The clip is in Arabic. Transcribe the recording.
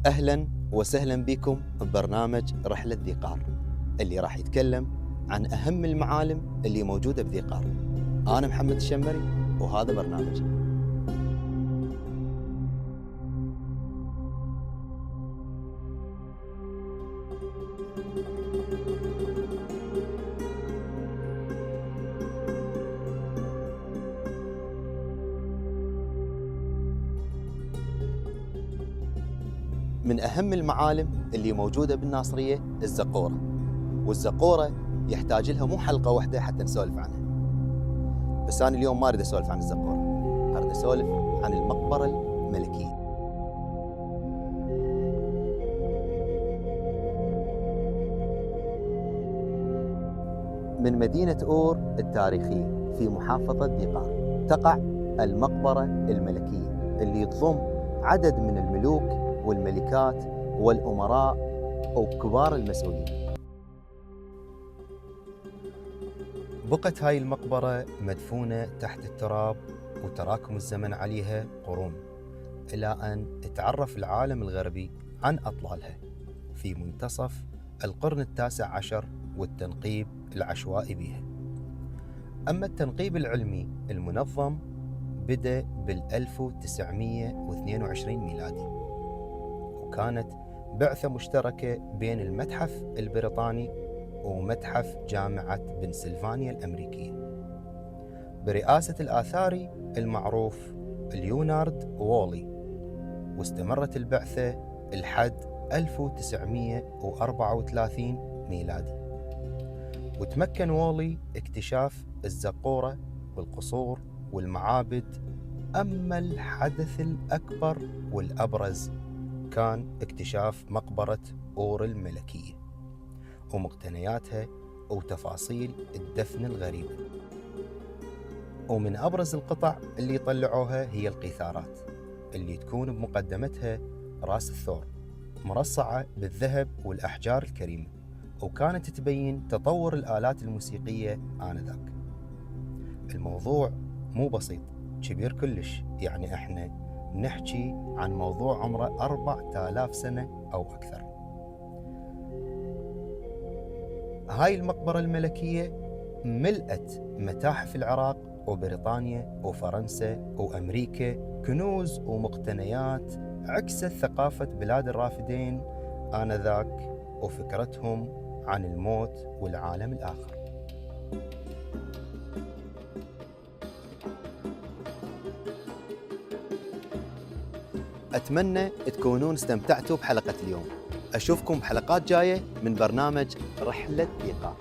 أهلا وسهلا بكم ببرنامج رحلة ذي قار اللي راح يتكلم عن أهم المعالم اللي موجودة بذي قار. أنا محمد الشمري وهذا برنامجي. من أهم المعالم اللي موجودة بالناصرية الزقورة، والزقورة يحتاج لها مو حلقة واحدة حتى نسولف عنها. بس أنا اليوم ما أريد أسولف عن الزقورة، أريد أسولف عن المقبرة الملكية. من مدينة أور التاريخية في محافظة ذي قار تقع المقبرة الملكية اللي تضم عدد من الملوك والملكات والأمراء وكبار المسؤولين. بقت هاي المقبرة مدفونة تحت التراب وتراكم الزمن عليها قرون، إلى أن تعرف العالم الغربي عن أطلالها في منتصف القرن التاسع عشر والتنقيب العشوائي بها. أما التنقيب العلمي المنظم بدأ بال1922 ميلادي، وكانت بعثة مشتركة بين المتحف البريطاني ومتحف جامعة بنسلفانيا الأمريكية برئاسة الآثاري المعروف ليونارد وولي، واستمرت البعثة لحد 1934 ميلادي. وتمكن وولي اكتشاف الزقورة والقصور والمعابد. أما الحدث الأكبر والأبرز كان اكتشاف مقبرة أور الملكية ومقتنياتها وتفاصيل الدفن الغريبة. ومن أبرز القطع اللي طلعوها هي القيثارات اللي تكون بمقدمتها رأس الثور مرصعة بالذهب والأحجار الكريمة، وكانت تبين تطور الآلات الموسيقية آنذاك. الموضوع مو بسيط، كبير كلش، يعني احنا نحكي عن موضوع عمره 4000 سنة أو أكثر. هاي المقبرة الملكية ملأت متاحف العراق وبريطانيا وفرنسا وأمريكا كنوز ومقتنيات عكست ثقافة بلاد الرافدين آنذاك وفكرتهم عن الموت والعالم الآخر. أتمنى تكونون استمتعتوا بحلقة اليوم. أشوفكم بحلقات جاية من برنامج رحلة ذي قار.